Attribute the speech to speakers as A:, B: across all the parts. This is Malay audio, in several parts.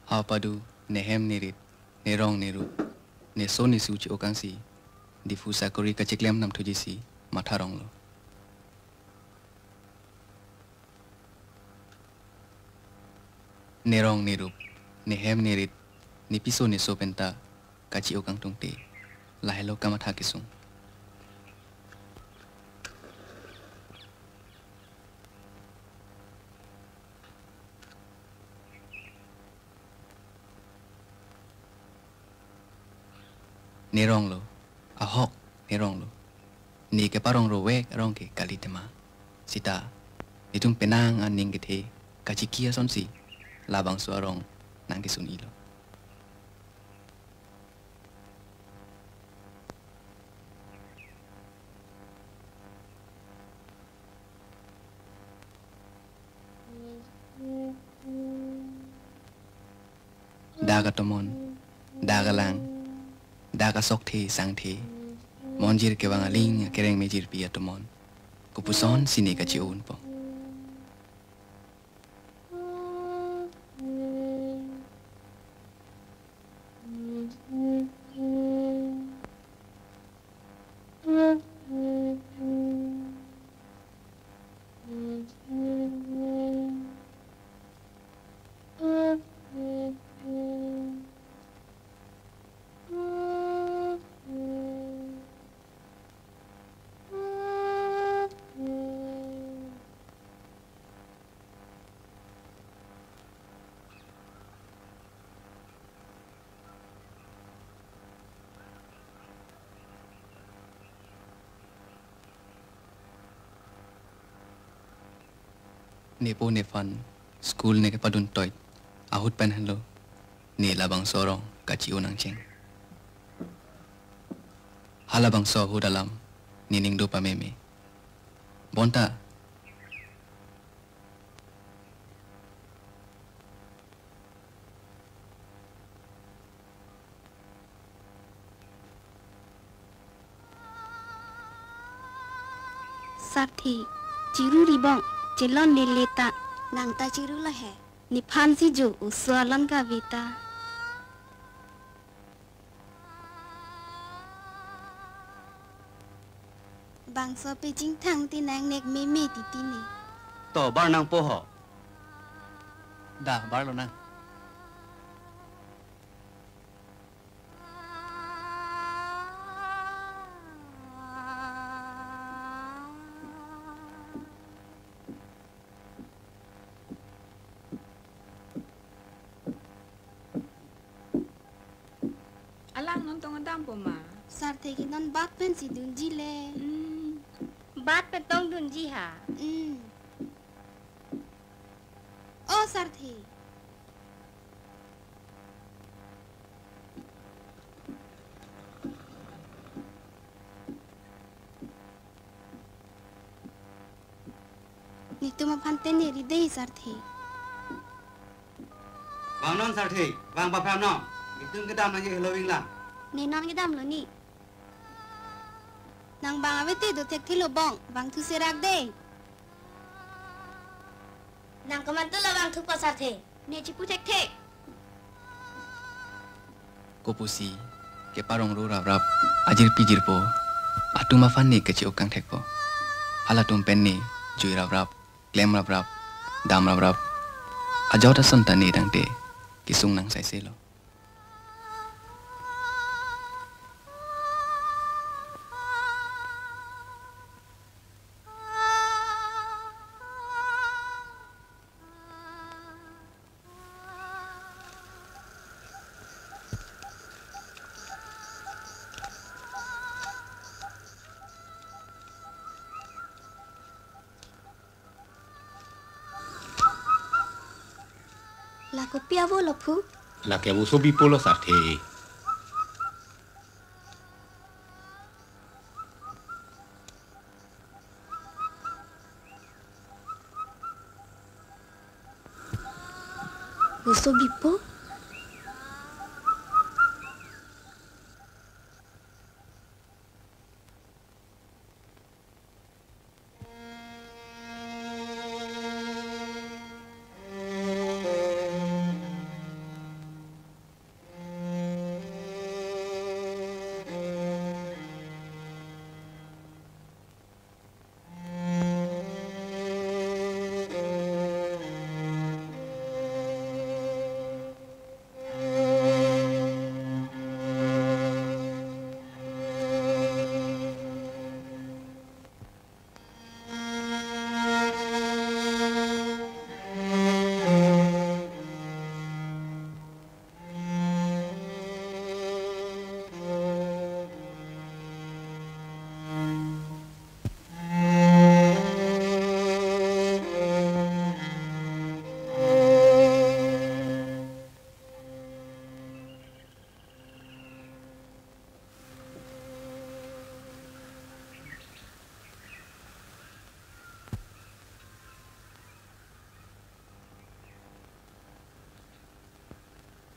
A: Hapadu, nehem nirit, nerong neru, neso nisuci okangsi, difusa kori kaciklem nam tujisi, matarong lo. Nerong nerup, nehem nerit, nipiso neso penta, kaci okang tungte, lahelo kamatha kisung. Nerong lo, ahok nerong lo, ni ke parong ro wek rong ke kalitema, sita, nitum penang aning kethe, kacikia sonsi, labang suarong nang kisun ilo. Daga tomon, daga lang, daga sok the sang the, monjir ke wangaling kereng mejir pia tomon, kupuson sini kaciun po. Nepo nefan, school ne ke padun toit, ahut pen hello, ne labang sorong kaci unang ceng. Halabang so hu dalam, nining dopa meme. Bonta,
B: Sathi, ciru ribong, celon leleta, nang ta ciru lah hai. Nipan si jo usualan ka vita. Bangsa pejing thang tinang nek meme titi ni.
C: To bar nang poho.
A: dah bar lo nang.
D: Alang nontong adam po ma.
B: Sarthi kinon bat pen si dunji le.
E: Bat petong dunji ha.
B: Oh Sarthi. Ni tu mapante ni ridei Sarthi.
C: Wang non sarthi, wang bapram no. Itu kedam lagi Halloween lah.
B: Ni non gedam lo ni. Nang bang awete do tek thilo bong, bang thu serak de.
E: Nang kemantu lah bang tu pasar the.
B: Ne cipu tek tek.
A: Kopusi, ke parong ro rap rap, ajir pijir po, atu mafan ne kaci okang tek po. Halatum pen ne, jui rap rap, klem rap rap, dam rap rap, ajauta sonta ne dang te, kisung nang sai selo.
B: La kopia vo lo phu.
F: La que abuso bipolo sarthi.
B: Uso bipo.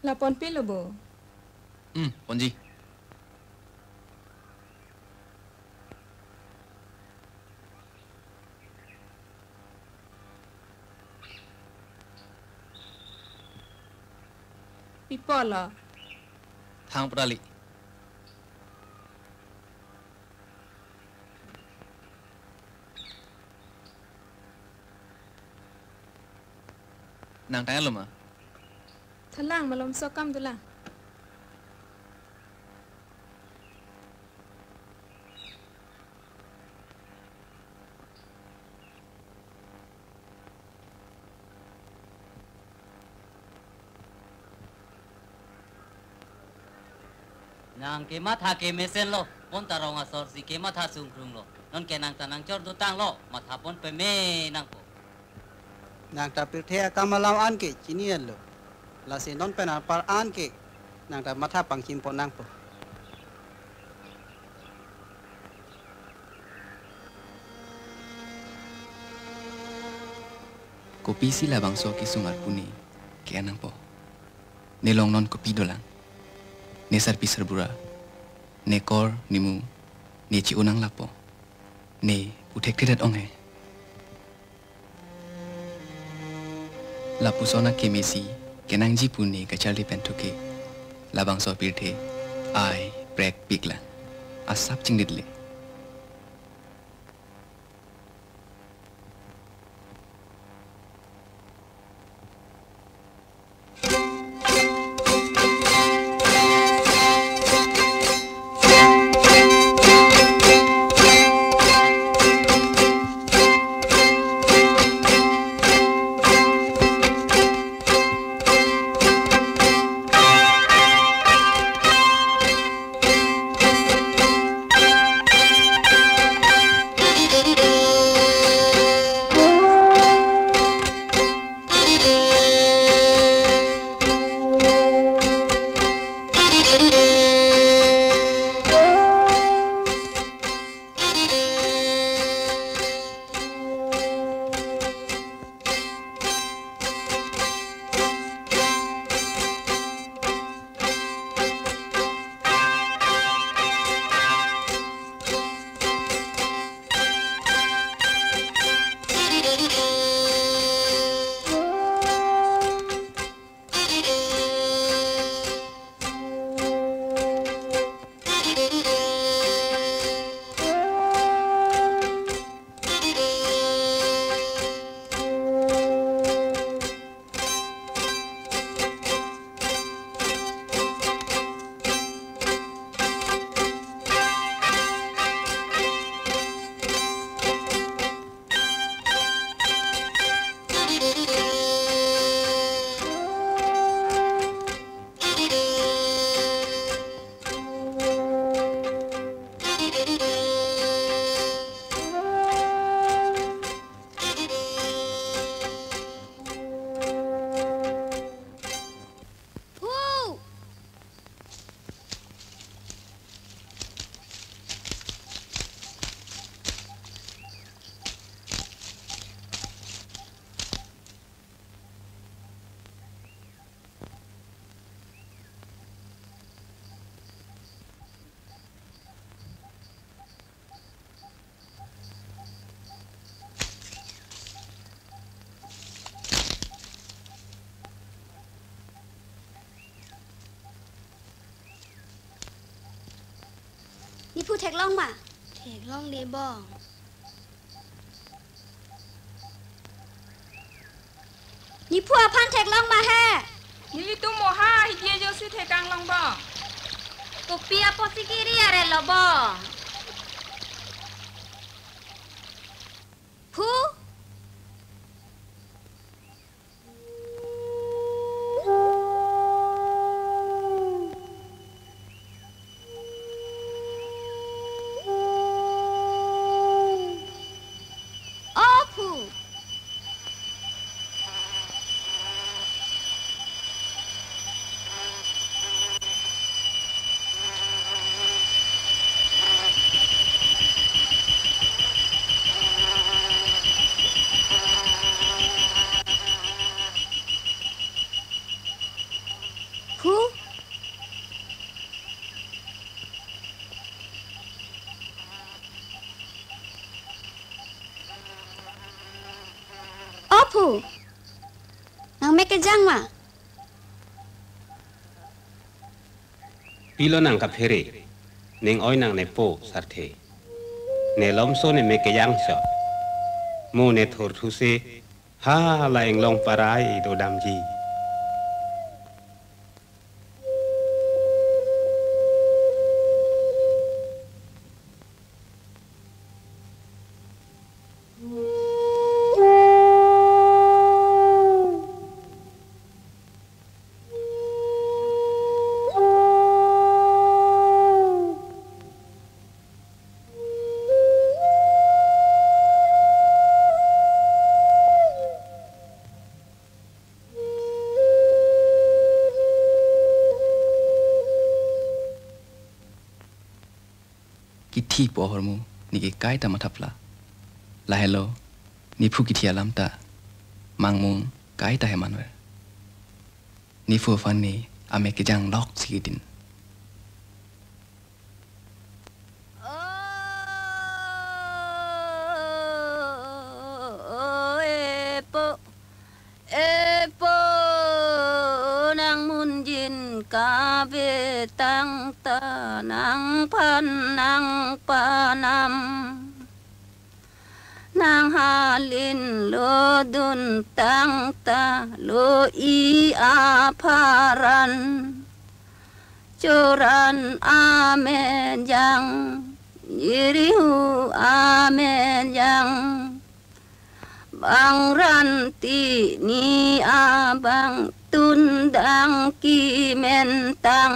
D: lapon pilo bo.
A: Ponji.
D: Pipola.
A: Thang prali. Nang tanya lo ma.
D: Thalang malom sokam tulang.
G: Nang kemat ha kemesen lo, pon tarong asor si kemat ha sungkrung lo. Non kenang tanang cor do tang lo, mat ha pon peme nang po.
C: Nang ta pirthea kamalam an ke chinian lo. La se non pena par an ke. Nang ta matha pangchim pon nang po.
A: Kopi sila bangso ki sungar puni ke anang po. Nelong non kopi dolang. Ne sarpi serbura. Ne kor nimu. Ne ci unang lapo. Ne utek tidak onge. Lapu sona kemesi kenang jipuni kacali pentuke. Labang so pirte. Ai prek pikla. Asap cingdidle.
B: Ni pu thek long ma. Thek long le bong. Ni pu aphan thek long ma he.
D: Nili tu moha hitie jo si thekang long bo.
E: Kopi apa si kiri are lo bong.
B: Pu Opu. Nang make jang ma.
F: Pilo nang kaphere. Ning oi nang nepo sarte. Ne lomso ne meke yang so. Mo ne thor thuse. Ha la eng long parai do damji.
A: Kiti po hormu niki kai ta mathapla la hello ni phu kiti alam ta mangmung kai ta hemanwer ni fu fan ni ame ke jang lok sigidin
E: Epo nang munjin kabe tang ta nang pan nang panam nang halin lo dun tang ta lo I aparan coran amen yang yirihu amen yang bang ranti ni abang tundang ki mentang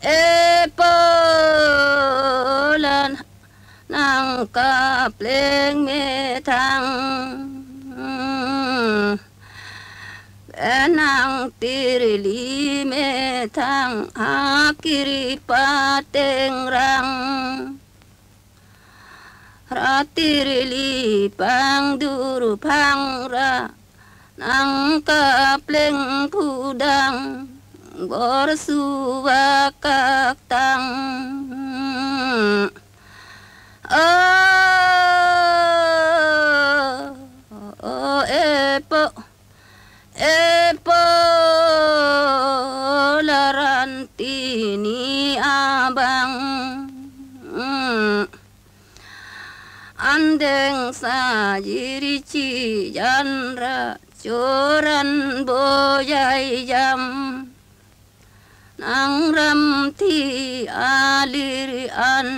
E: epo lan nang kapleng metang nang tirili metang akiri pateng rang ratirili pang duru pang ra nang kapleng kudang gorsuwa kaktang Epo laranti ni abang andeng sajiri cijanra coran boyai jam nang ram ti alirian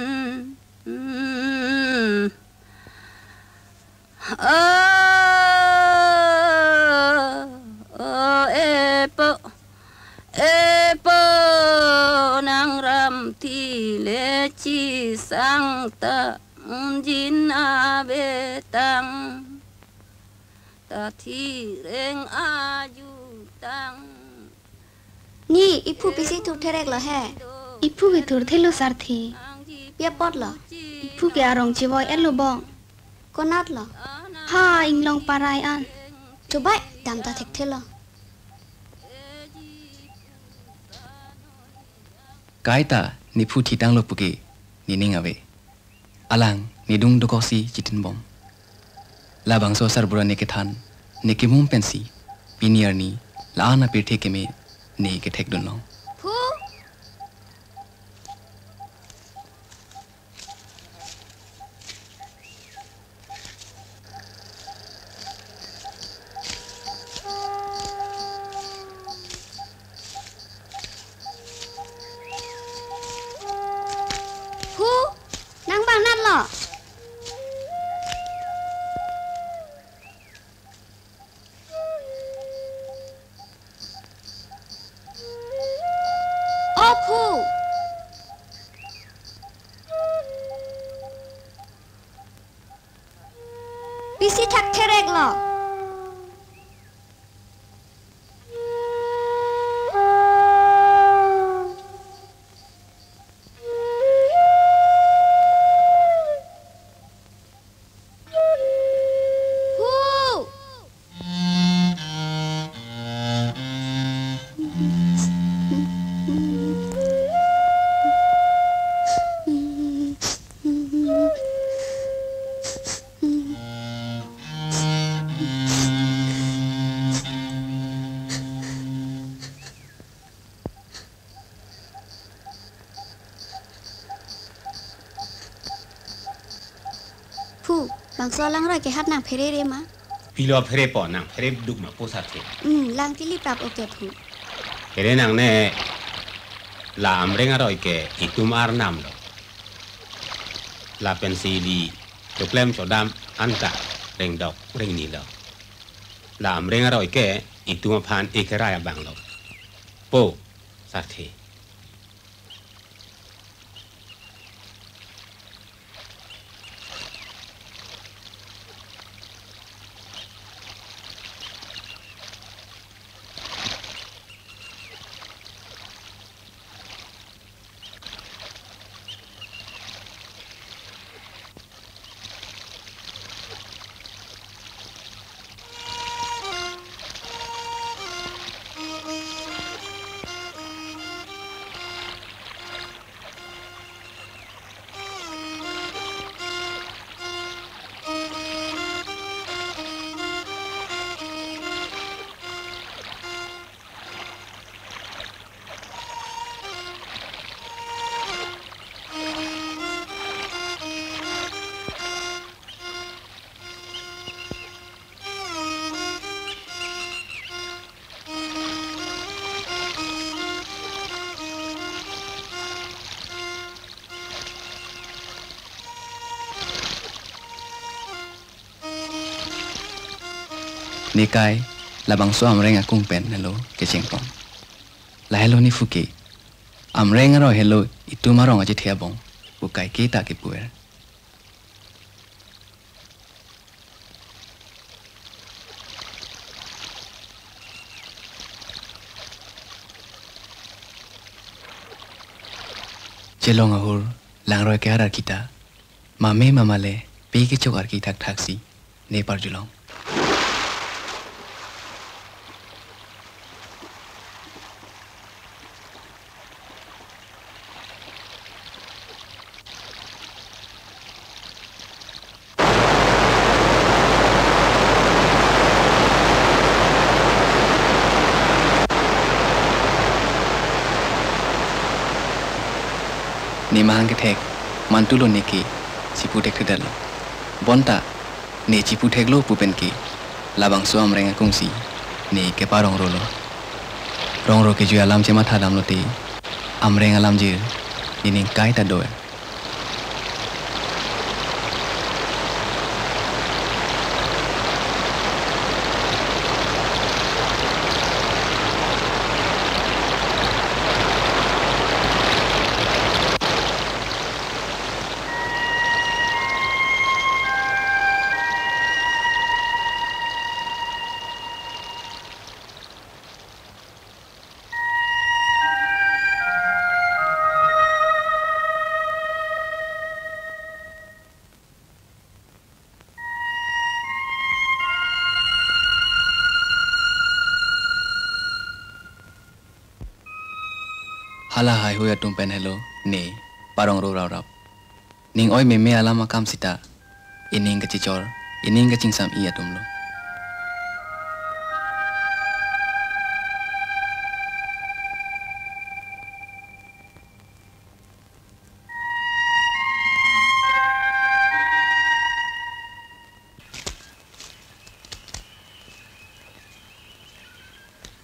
E: Epo nang ram ti leci sang ta jin abetang ta thi reng aju tang
B: Ni ipu pisi tu terek lo he. Ipu ke tur thelo sarthi. Pia pot lo. Ipu ke arong chiboy elo bong. Konat lo. Ha inglong parai an. Coba dam ta thek thelo.
A: kai ta ni phu thi tang lo puke ni ningawe alang ni dung dokosi chitin bom la bangso sar bura ne ke than ne ke mum pensi pinier ni la na pe the ke me ne ke thek don long
B: Phu. Phu. Nang bang nat lo. Phu. Pisi thak therek lo. Phu. bang so lang roi ke hat nang phere re ma
F: Pilo phere po nang phere duk ma po sarthe.
B: lang ti li prap oke phu
F: Phere nang ne la amrenga roi ke itum ar nam lo. La pensili to klem chodam anta reng dok reng ni lo. La amrenga roi ke itum phan ekeraya bang lo. Po sarthe.
A: Nikai labang so amreng akung pen hello ke chengpong la hello ni fuki amreng ro hello itu marong aje thia bong bukai ke ta ke puer Celong ahur lang ro ke arar kita mame mamale pe ke chokar ki thak thaksi ne par julong ni mahang ke thek mantulo ne ki sipu tek thedal bonta ne sipu thek lo pupen ki labang so amreng akung si ne ke parong rolo rong ro ke ju alam che matha dam lo te amreng alam je ni ning kai ta do hala hai hoya tumpen hello ne parong ro rap ning oi me alama kam sita ining ke chichor ining ke chingsam iya tumlo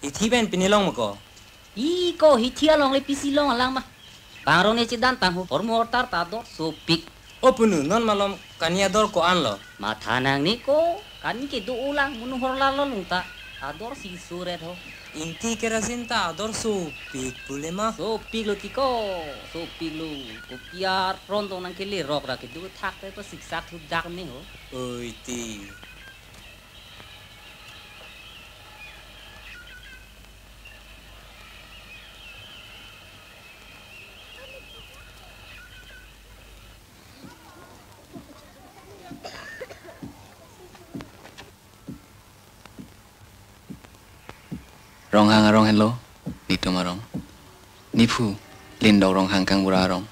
H: Ithi ben pinilong mo ko.
G: Iko hitia long le pisi long alang mah. Pangro ne cidan tanghu formu ortar tado supik.
H: Opunu non malom kaniador ko anlo.
G: Mathanang ni ko kan ke du ulang munu horlalo lungta. Ador si suret ho.
H: Inti kerasinta ador supik pulema.
G: Supik lo kiko. Supik lo. Kopiar rontong nang kili rok ra ke du thak pe siksak thu dak ni ho.
H: Oi ti.
A: rong hang arong hello ni tumarong ni phu lindo rong hang kang burarong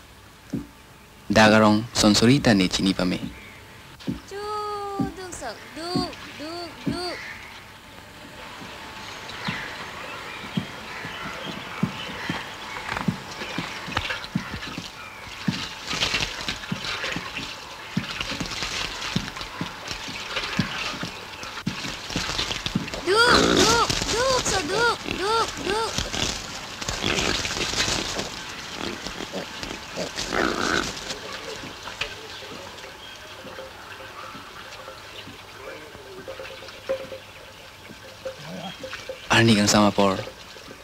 A: dagarong sonsorita ni chini pame
E: Chu duk sok duk duk duk.
A: Arni kang sama por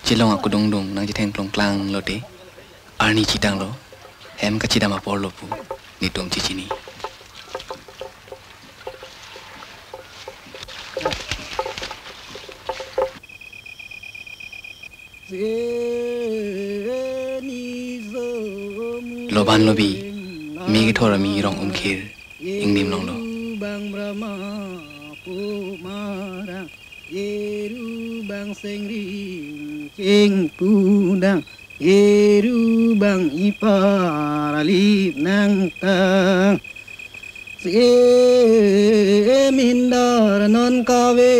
A: cilong aku dong nang jiteng klong klang lo te Arni citang lo hem ka cida ma por lo pu ni tum cicini Loban lobi mi ki thora mi rong khir ingnim long lo
C: bang brahma pumarang yeru bang sengring cing pudang yeru bang iparalip nang tang se mindar non kawe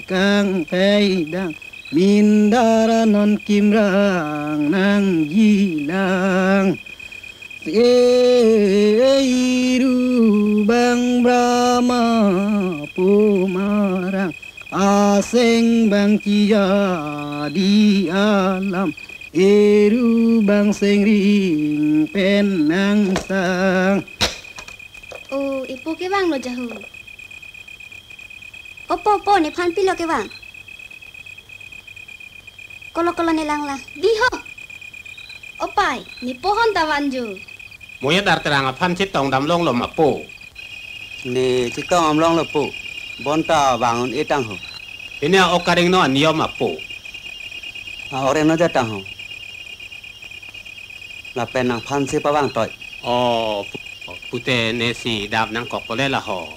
C: kang peidang mindara non kimrang nang gilang seiru bang brahma pumarang aseng bang cia di alam eru bang sengring penang sang.
B: Oh, ibu ke bang lo jahu. Opo ni pan pilo ke bang. Kolo nilang lah. Diho. Opai, ni pohon tawanju.
F: Moya dar terang pan citong dam long lo mapo.
C: Ni citong am long lo pu. Bonta bangun itang ho.
F: Ini okaring no anio mapo.
C: Orang no datang ho. La penang pan si pa bang toy.
F: Oh, pute nesi dap nang kok pole la ho.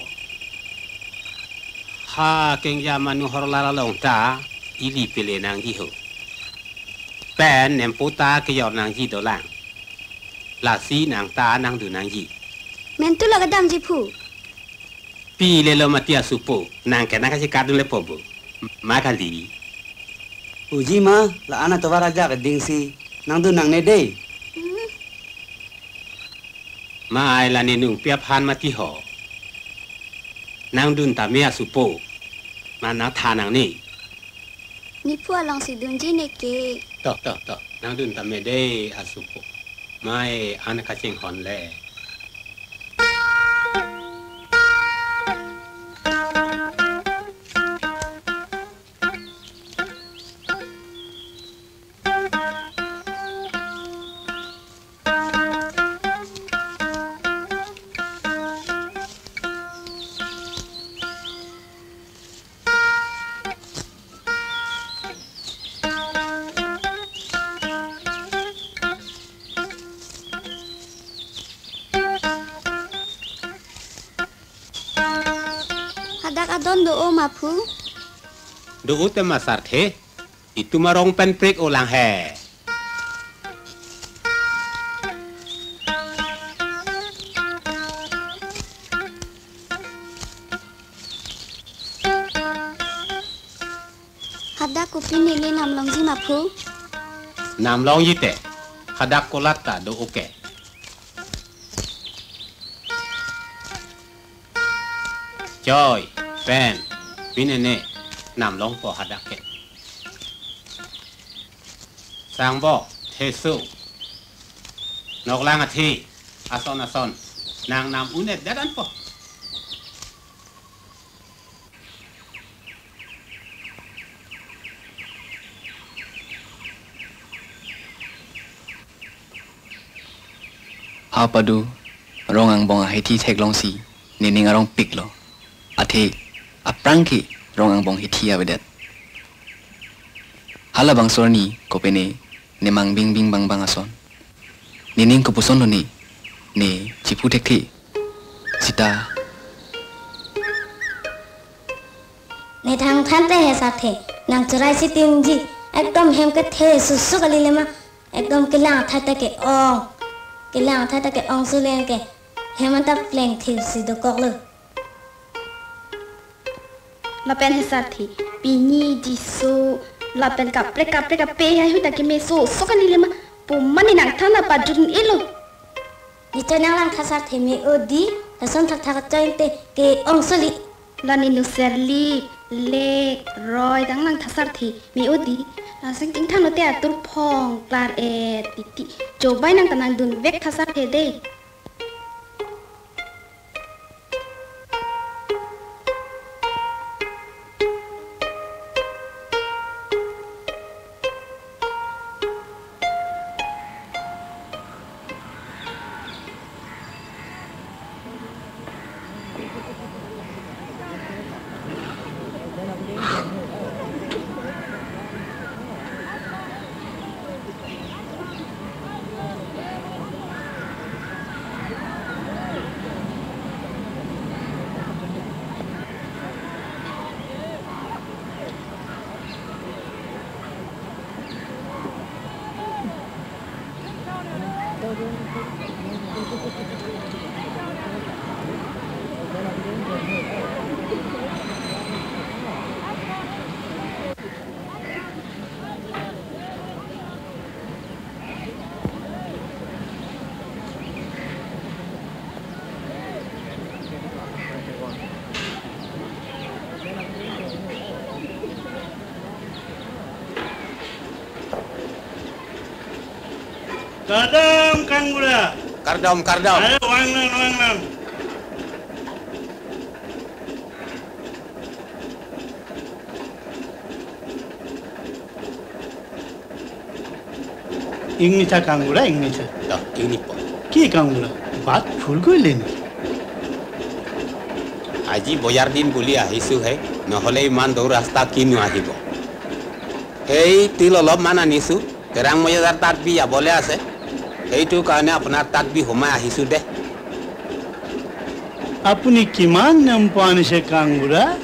F: Ha keng ya manu hor la long ta ili pele nang hi ho. Pen nem puta ke yor nang hi do lang. La si nang ta nang du nang hi.
B: Mentu lo kadam jipu.
F: Pi le lo matia supo nang ke nang kasi kadun le pobo. Makali.
C: Uji ma la ana to waraja ke dingsi nang du nang ne dei.
F: Mai la ne nung pia pan mati ho. Nang dun ta mea supo. Ma nang tha nang ni.
B: Ni pua long si dunji ne ke.
F: To. Nang dun ta me de asupo. Mai ana ka ching hon le.
B: Hadak adon do o mapu.
F: Do ute masar the. Itu marong pen prik ulang he.
B: Hadak kupi nili nam long ji mapu.
F: Nam long yite. Hadak kolata do oke. Joy, pen, pinene, nam long po hadak ke. Sang bo, tesu. Nok lang ati, ason. Nang nam unet dadan po.
A: Hapadu rongang bonga heti thek long si nining arong pik lo athe aprangki rongang bong heti abedat hala bang sorni kopene nemang bing bang ason nining ko puson lo ni ne chipu thek thi sita
B: Ne thang than te he sathe nang churai si ting ji ekdom hem ke the su kali le ma ekdom ke la tha ta ke ong ke la tha ta ke ong su len ke hemanta pleng thi si do kok lo la pen he sathi pini di so la pen ka pre pe ha hu ta ke me so kali le ma pu mani nang thana pa jun ilo ni cha nang lang tha sathe me odi ta son thak thak chain te ke ong su li la ni nu serli le roi dang lang thasar thi mi odi la sing ting thang lo te atur phong klar e titi jobai nang tanang dun vek thasar the de
I: Kardam Kanggura.
F: Kardam.
I: Ayo wanglan. Ingnicha Kanggura, Ingnicha.
F: Ini po.
I: Ki Kanggura? Baat phul koile ni.
F: Aji boyardin buli ahisu hai. Nohole iman dou rasta kinu ahibo. Hei til olop man anisu. Terang mojadar tatbi abole ase. Heitu karone apnar tatbi homai ahisu de.
I: Apuni kiman nampo anise Kanggura?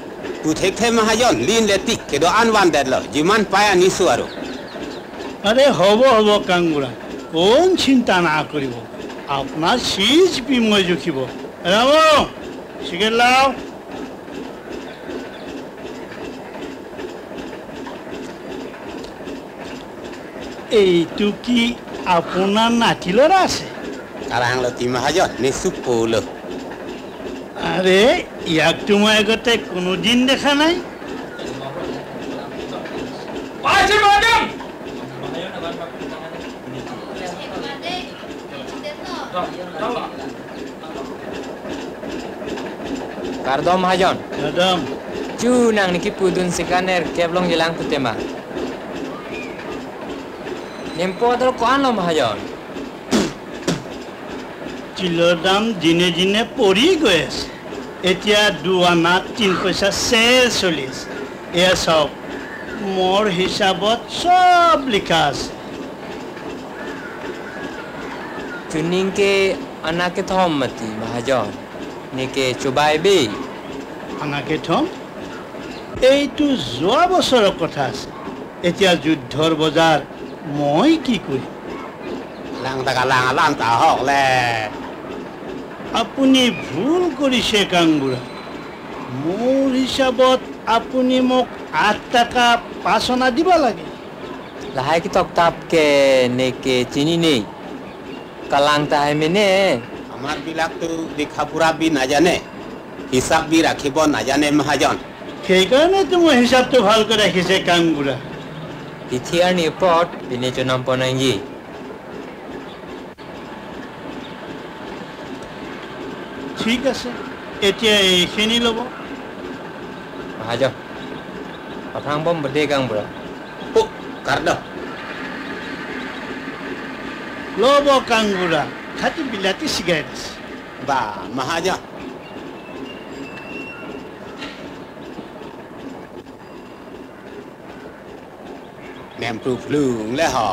F: Tu thekthai mahajon lin leti kedo unwanted lo. Jiman pai anisu aro.
I: আরে হব কাঙ্গুৰা কোন চিন্তা না কৰিব আপোনাৰ সিজ বিময় জুখিব ৰাম সিগেল লাও এইটো কি আপোনাৰ নাতি ল'ৰা আছে
F: Karang lo ti mahajon nisu polo.
I: আরে ইয়াক তো মই আগতে কোনোদিন দেখা নাই
J: Kardom Mahajon.
I: Kardom.
J: Cu nang niki pudun sekaner keblong jelang kutema. Nempo adol koan lo Mahajon.
I: চিলৰ দাম দিনে দিনে পৰি গৈ আছে এতিয়া 2 আনা 3 পইচা চেল চলি আছে এয়া চাওক মোৰ হিচাপত সব লিখা আছে
J: Tuning ke anak ke thom mati Mahajon. Nike cobai be.
I: আনাকে থম এইটো যোৱা বছৰৰ কথা আছে এতিয়া যুদ্ধৰ বজাৰ মই কি কৰিম
F: Lang tagalang alam ta hok le.
I: আপুনি ভুল কৰিছে কাঙ্গুৰা মোৰ হিচাপত আপুনি মোক 8 টাকা 5 আনা দিব লাগে
J: Lahai ki tok tap ke nike chini ni. Kalang tahai mene.
F: Amar bilak tu dikhapura bi na jane. Hisab bi rakhibo na jane mahajon.
I: সেইকাৰণে তো মই হিচাপটো ভালকৈ ৰাখিছে কাঙ্গুৰা
J: Tithiar ni pot bine chonam ponangi.
I: ঠিক আছে এতিয়া এইখিনি ল'ব
J: Mahajon. Patang bom berde kang bro.
F: Oh, Kardam.
I: ল'ব কাঙ্গুৰা খাটি বিলাতী চিগাৰেট আছে
F: Ba mahajon. Nem pru flung le ho.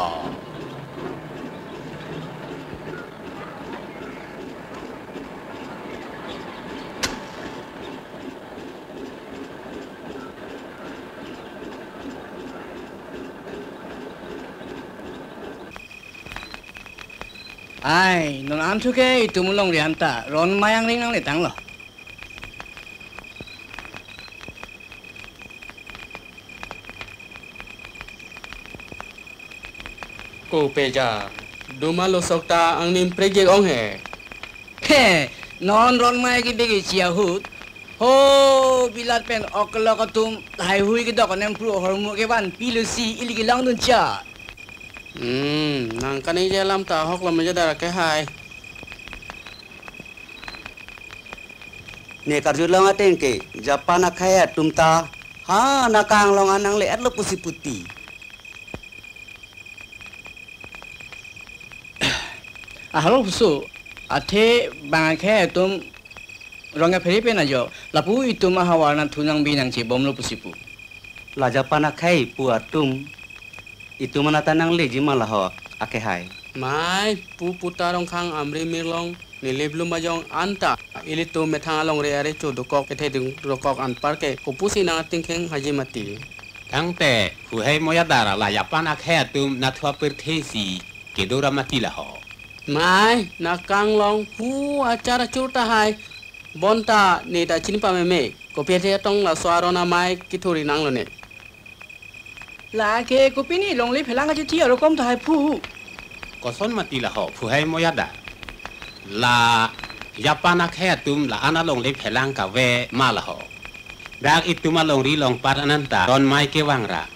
K: Ai, non antu ke itu mulong rianta, ron mayang ring nang letang lo.
L: Ko peja, duma lo sokta ang nim prejek ong he.
K: He, non ron may ki begi cia hut. Ho, bilat pen oklo katum hai hui ki dok nem pro hormu ke ban pilusi ili ki lang dun cha.
L: Nang kanai jalam ta hok lo majadara ke hai.
C: Ne karjut long ateng ke Japan akhaya tumta ha nakang long anang le atlo pusi puti
K: Ahalo pusu, ate bangke tum ronga feri pe na jo, lapu itu mahawarna tunang binang ci bom lo pusipu.
C: la Japan akhai pu atum itu mana tanang le jimalah ho akhai
L: Mai pu putarong khang amri mirlong nileblu majong anta ili tu methang along re are chu dokok ke the dung dokok an par ke kopusi na tingkheng haji mati.
F: Tang te hu hai moyadara la yapan akhe tum na thwa per thesi kedora mati la ho.
L: Mai nakang long hu acara curta hai bonta ni da chini pa meme ko pete tong la swarona mai kithuri nang lo ne.
K: La ke kupini long li phelang aji ti aro kom ta hai pu.
F: Koson mati la ho hu hai moyada. La yapan akhe tum la analong le phelang ka ve ma la ho. Dak itu ma long ri long par ananta don mai ke wangra.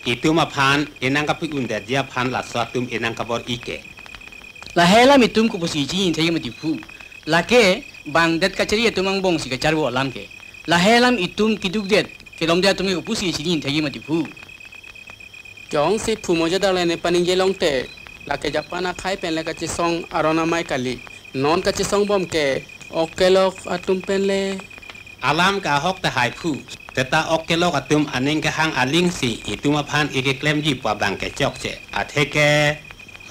F: Itu ma phan enang ka pi unda dia phan la swa tum enang ka bor ike.
K: Lahela mitum ku pusi jin thegi mati pu. Lake bang det kacari tumang bong si kacar bo alam ke. Lahelam itum kiduk det kelom dia tumi ku pusi jin thegi mati pu.
L: Jong si pu moja dalene paning jelong te. Lake Japana khai pen le kaci song arona mai kali. Non kaci song bom ke. Okelok atum pen le.
F: Alam ka hok ta hai pu. Teta okelok atum aning ke hang aling si itum aphan ike klem ji pa bang ke chok che. Atheke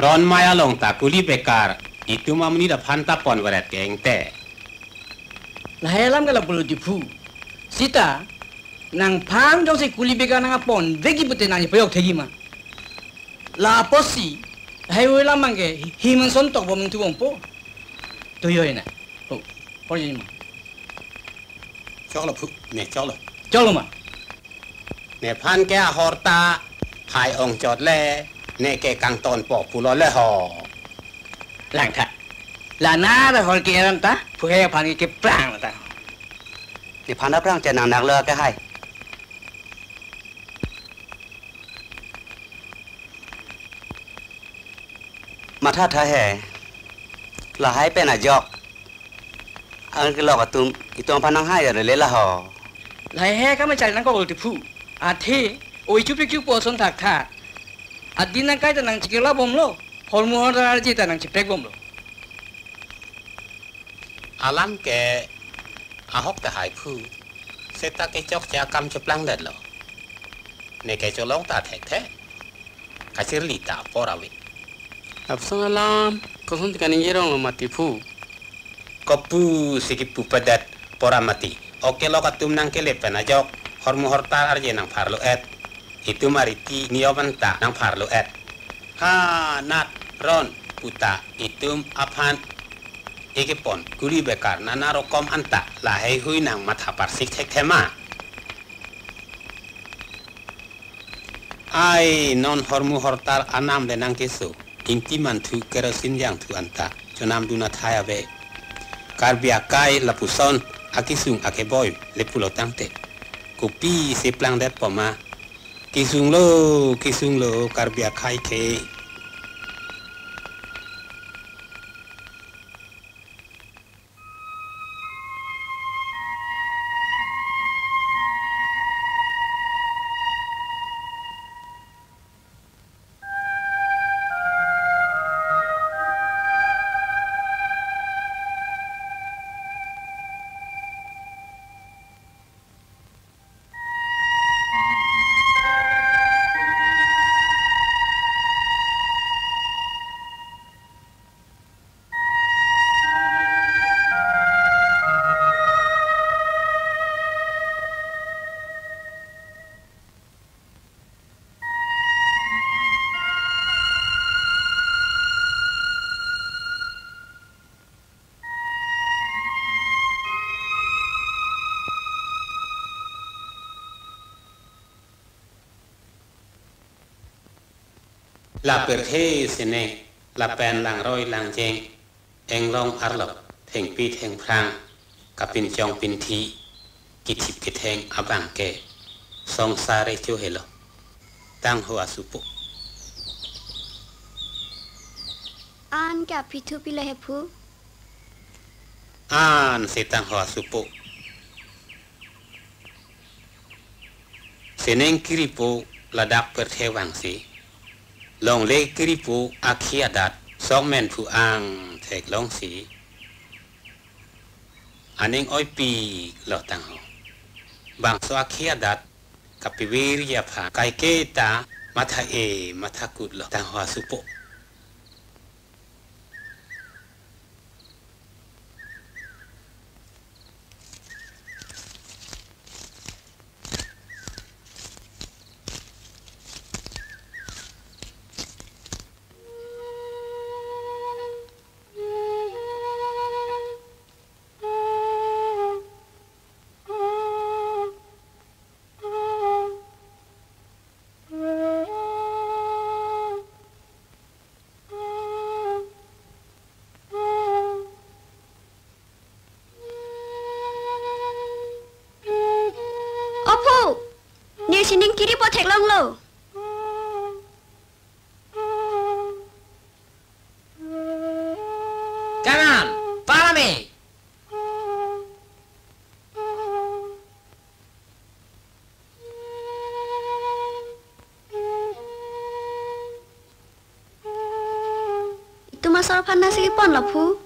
F: ron maya long ta kuli bekar. Itu mamuni da phanta pon warat ke engte.
K: Lahelam kala bulu dipu. Sita nang phang jong se kuli bekar nang pon degi pute nang payok thegi ma. La posi hai wela mangke himan sontok bom tu bom po. Toyo ina. Oh, porji ma.
F: Cholo pu ne cholo.
K: Cholo ma.
F: Ne phan ke horta hai ong chot le ne ke kang ton po pulo le ho.
K: Lang tha. La na da hol ke ram ta. Phu he phan ke prang ta.
C: Ni phan prang che nang nak le ke hai. Mà tha tha hè là hai bên là dọc anh cái lọ của tụm thì tụm phan năng hai rồi lấy là họ
K: Lai he ka ma chal nang ko ti phu. A the oi chup chup po son thak tha. A din nang kai ta nang chikela bom lo. Hol mu hor dar ji ta nang chipek bom lo.
F: Alam ke ahok ta hai pu. Seta ke chok cha kam chuplang dat lo. Ne ke cholong ta thek the. Kasir li ta porawi.
L: Absang alam kosong tikaning jerong mati pu.
F: Kopu sikipu padat poramati. Oke lo katum nang kelepen ajok. Hormu hortar arje nang parlo et. Itu mariti niobanta nang parlo et. Ha nat ron puta itum aphan ikipon kuli bekar nana rokom anta lahai hui nang matha parsik thek thema. Ai non hormu hortar anam de nang kesu. Inti mantu kerosin yang tu anta. Jonam duna thaya be. Karbiakai lapuson akisung akeboy lepulo tangte. Kopi se plang det poma. Kisung lo karbiakai ke. La perhe sene la pen lang roi lang jeng eng long arlok theng pi theng prang kapin chong pin thi kitip kiteng abang ke song sare chu helo tang hoa supo
B: an ka pithu pile he phu
F: an se tang hoa supo seneng kiripo ladak perhe wang si long le kiripo akhia dat song men phu ang thek long si aneng oi pi lo tang ho bang so akhia dat kapivir ya pha kai ke ta matha e matha kut lo tang hoa supo
B: Sining kiri po thek long lo. masar pan nasi pon lah pu.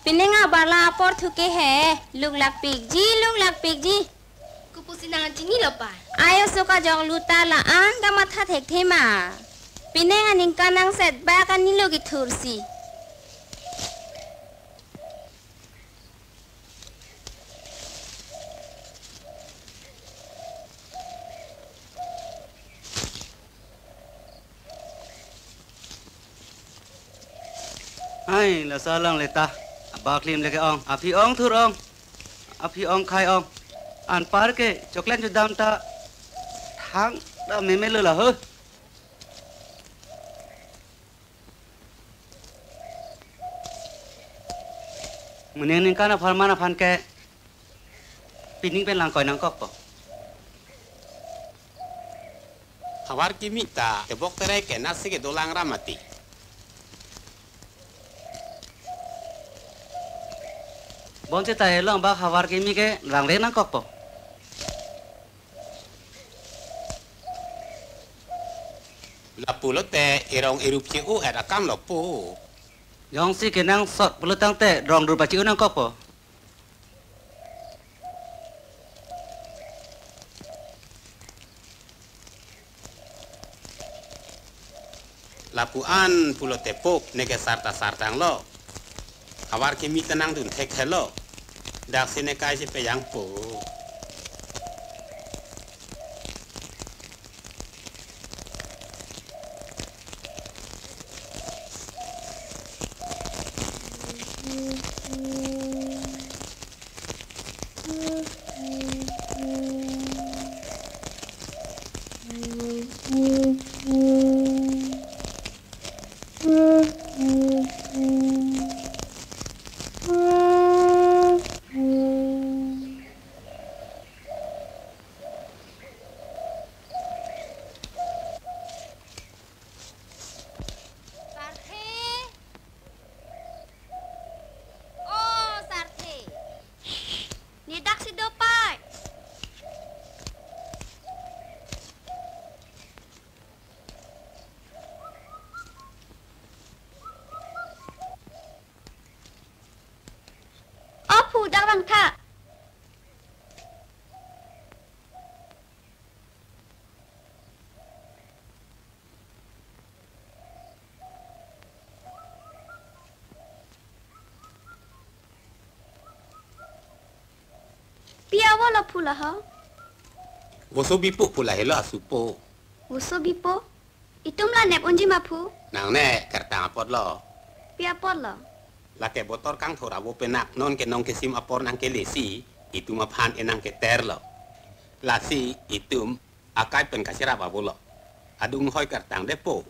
E: Pinenga bala por thuke hai luk lak pik ji
B: Kupusi nangan cini lopa.
E: Ayo suka jong luta la an ka matha thek thema Pinenga ningka nang set ba kan nilo gi thursi
C: Ai là salang leta. Baklim leke ong, api ong thur ong, api ong khai ong, an par ke coklat ju dam ta thang da meme le la ho. Meneng ning kana farmana fan ke pining pen lang koi nang kok po.
F: Hawar kimita, tebok terai ke nasi ke dolang ramati.
C: Bonce tayo lang ba hawar kimi ke lang rin ang kokpo.
F: Lapulot te irong erupsi u era kam lopo.
C: Yong si kenang sot pulutang te rong rupa ci unang kokpo.
F: Lapuan pulot te pok nege sarta-sartang lo. Hawar kimi tenang dun tek hello. Dak sine kai si peyang po.
B: Wala pula ha?
F: Woso bipo pula hela supo.
B: Woso bipo? Itum la nep unji mapu?
F: Nang ne kertang apot lo.
B: Pia pot lo.
F: La ke botor kang thora wo penak non ke nong ke sim apor nang ke lesi itu maphan enang ke ter lo. La si itum akai pen kasira ba bolo. Adung hoi kertang depo.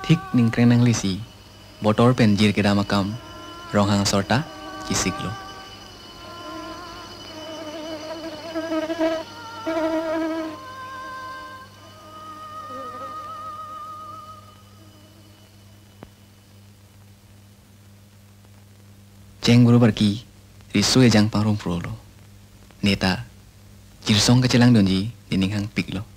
A: Thik ning kreng nang lisi, botor pen jir ke damakam, rong hang sorta, kisiklo. Ceng buru barki, risu e jang pangrum prolo. Neta, jirsong kecelang donji, dining hang piklo.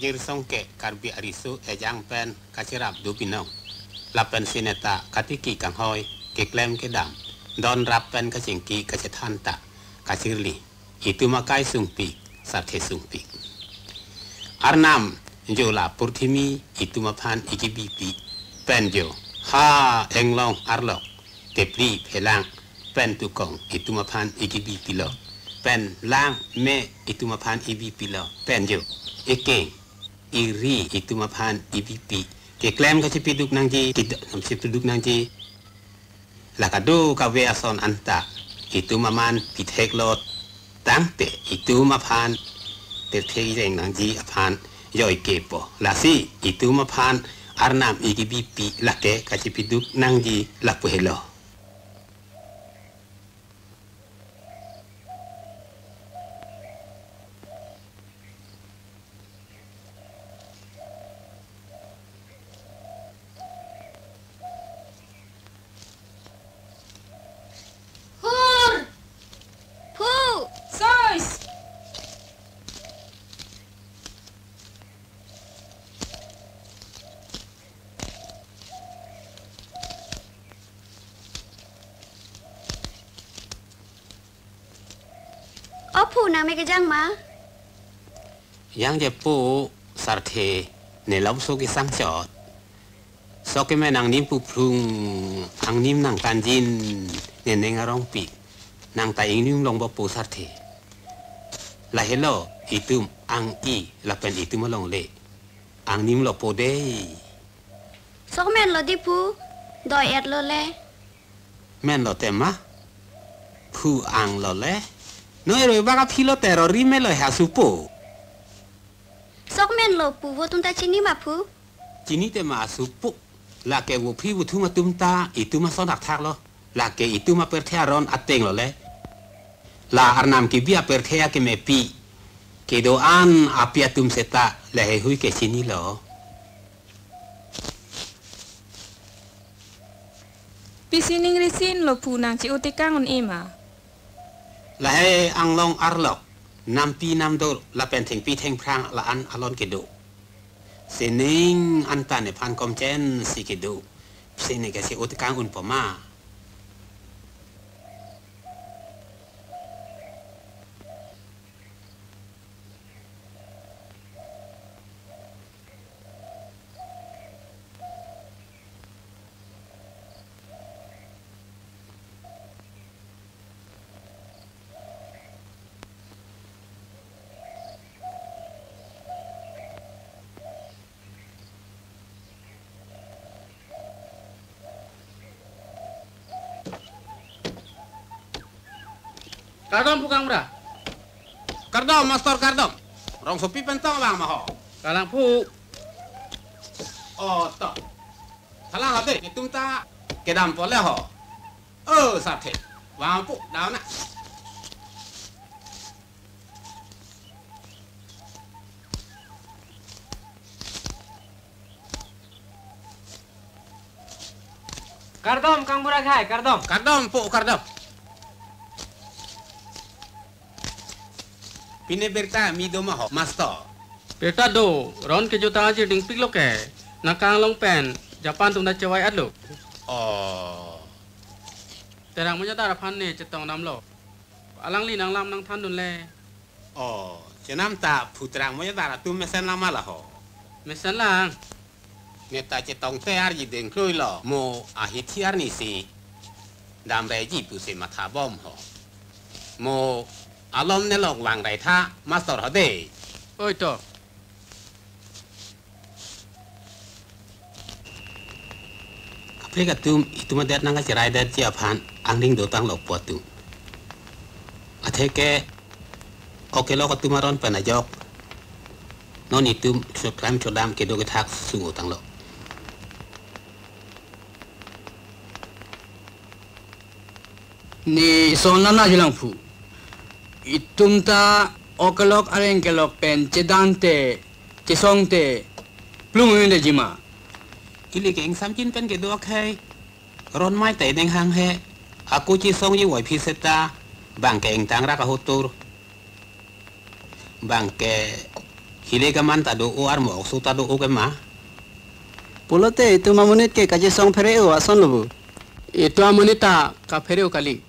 F: kir songke karbi arisu ejang pen kacirap du pinong lapen sineta katiki kang hoi ke klem ke dam don rap pen kacingki kacetanta kacirli itu makai sungpi sate sungpi arnam jola purthimi itu mapan ikibipi pen jo ha englong arlok tepli pelang pen tukong itu mapan ikibipi lo pen lang me itu mapan ikibipi lo pen jo Ekeng, iri itu mapan IPP. Ke klaim ka cipiduk nangji, tidak nam cipiduk nangji. Lakado kawe ason anta, itu maman pithek lot. Tangte itu mapan pithek jeng nangji apan yoi kepo. Lasi itu mapan arnam IPP lake ka cipiduk nangji lapuhelo.
B: Opu nang me kejang ma.
F: Yang je pu sarte ne lau so ki sang chot. So ke me nang nim pu prung ang nim nang kanjin ne neng arong pi. Nang ta ing nim long bo pu sarte. La hello itum ang I la pen itum long le. Ang nim lo po de.
B: Sok men lo di pu doi et lo le.
F: Men lo tema. Pu ang lo le. No ero baga philo terori me lo ha supo.
B: Sok men lo pu wo tum ta chini ma pu.
F: Chini te ma supo. La ke wo phi wo thu ma tum ta itu ma so dak thak lo. La ke itu ma per thearon ateng lo le. La arnam ki bia per thea ke me pi. Ke do an apia tum seta le he hui ke chini lo.
D: Pisining risin lo pu nang ci utikang on ema.
F: La he ang long arlok nam pi nam do la pen theng pi theng prang la an alon ke do sening anta ne phan kom chen si ke do sene ke si utkang un poma
L: Kardom pukang bra.
F: Kardom master kardom. Rong sopi pentong bang maho.
L: Kalang pu.
F: Oh to. Thalang ade itum ta kedam pole ho. Sathe. Wang pu daw na.
J: Kardom kang murah hai kardom.
F: Kardom pu kardom. Pine berta mi do maho master.
L: Berta do ron ke jota aje ding pik lo ke. Nakang long pen Japan tum da cewai at lo.
F: Oh.
L: Terang mo jata raphan ne chetong nam lo. Alang li nang lam nang than dun le.
F: Oh, chenam ta putrang mo jata tu mesen lama la ho.
L: Mesen lang.
F: Neta chetong te ar ji deng kloi lo mo ahitiar ni si. Dam re ji pu se matha bom ho. Mo alom ne lok wang rai tha master ho de.
L: Oi to.
F: Kapre ka tum itu ma det nang ka chirai det chi aphan angding do tang lok po tu. Athe ke oke lo ka tumaron pana jok. Non itu so kram chodam ke do ke thak su tang lo.
K: Ni son lana jilang pu. Itum ta okelok areng kelok pen cedante cesongte plung de jima.
F: Ili ke sam chin pen ke do khai. Ron mai te deng hang he. Aku chi song yi wai phi seta bang ke eng tang ra ka hotur. Bang ke hile ka man tado o ar mo oksu tado o ke ma
M: Pulote itu mamunit ke kaje song pereo ason lobu.
L: Itu amunita ka pereo kali.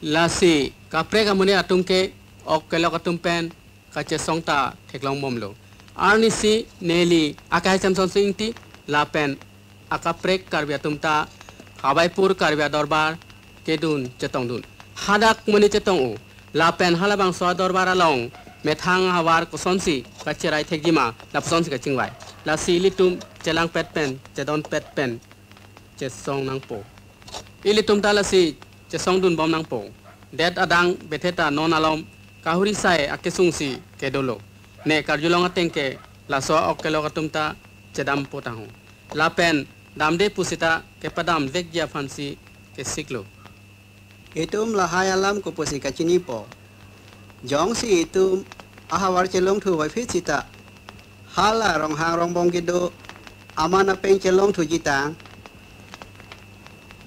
L: Lasi ka pre ka muni atum ke ok kelo katum pen kaje song ta theklong mom lo. Arnisi neli akai samson singti la pen aka prek karbia tumta Habaipur karbia dorbar kedun cetong dun. Hadak muni cetong u la pen halabang so dorbar along methang hawar kosonsi kacerai thegima la kosonsi ka chingwai. La silitum celang pet pen, cedon pet pen, cesong nang po. Ilitum tala si cesong dun bom nang po. Det adang beteta non alom kahuri sai akesung si kedolo. Ne karjulong atengke la so okelo katumta cedam potang. La pen damde pusita ke padam vekja fansi ke siklo.
M: Itum lahai alam ko pusi kacini po. Jong si itum ahawar celong tu wifi cita. Hala rong hang rong bong gitu amana peng celong tu jitang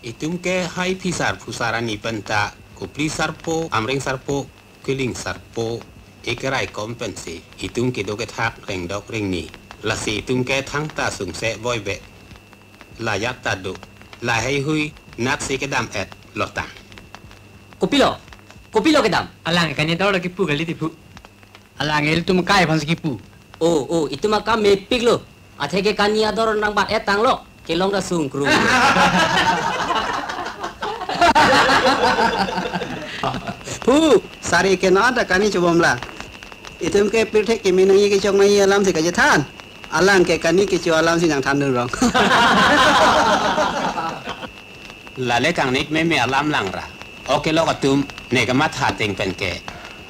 F: itum ke hai pisar pusarani penta kupli sarpo amring sarpo kiling sarpo ekerai kompensi itum ke doket hak reng dok reng ni lasi itum ke thang ta sung se boy be la yat ta do la hai hui nak se ke dam et lotang
K: kopilo ke dam alang kanya tau lagi pu kali tipu alang el tum kai fans kipu
G: Oh, itu mah kami pik lo. Athe ke kania dor nang bat etang lo. Kelong da sung kru.
M: Pu sari ke na ada kani cubom la. Itum ke pirte ke minangi ke chong nai alam si ka jethan. Alang ke kani ke chu alam si nang than rong.
F: La le kang nik me alam lang ra. Oke lo katum ne ka mat ha teng pen ke.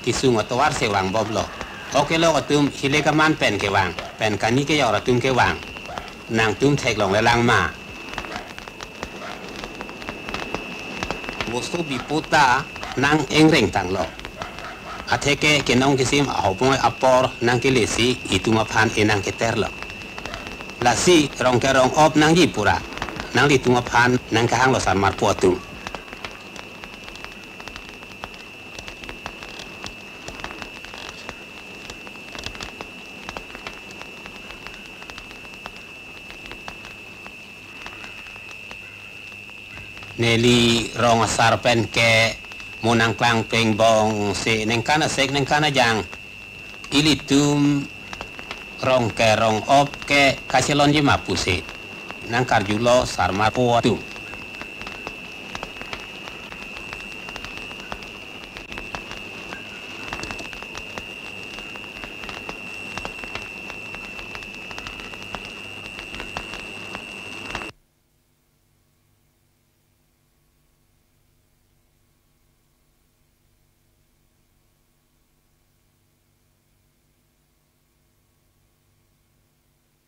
F: Kisung atwar se wang bob lo. Oke lo katum hile ka man pen ke wang pen kani ke yora tum ke wang nang tum thek long le lang ma wostu bi puta nang eng reng tang lo athe ke nong kisim ahopong apor nang ke lesi ituma phan enang ke ter lo lasi rong ke rong op nang ji pura nang li tuma phan nang ka hang lo san mar po tum Neli rong asar pen ke munang klang peng bong se neng kana sek neng kana jang ilitum rong ke rong op ke kaselon je mapuse nang karjulo sarma po tu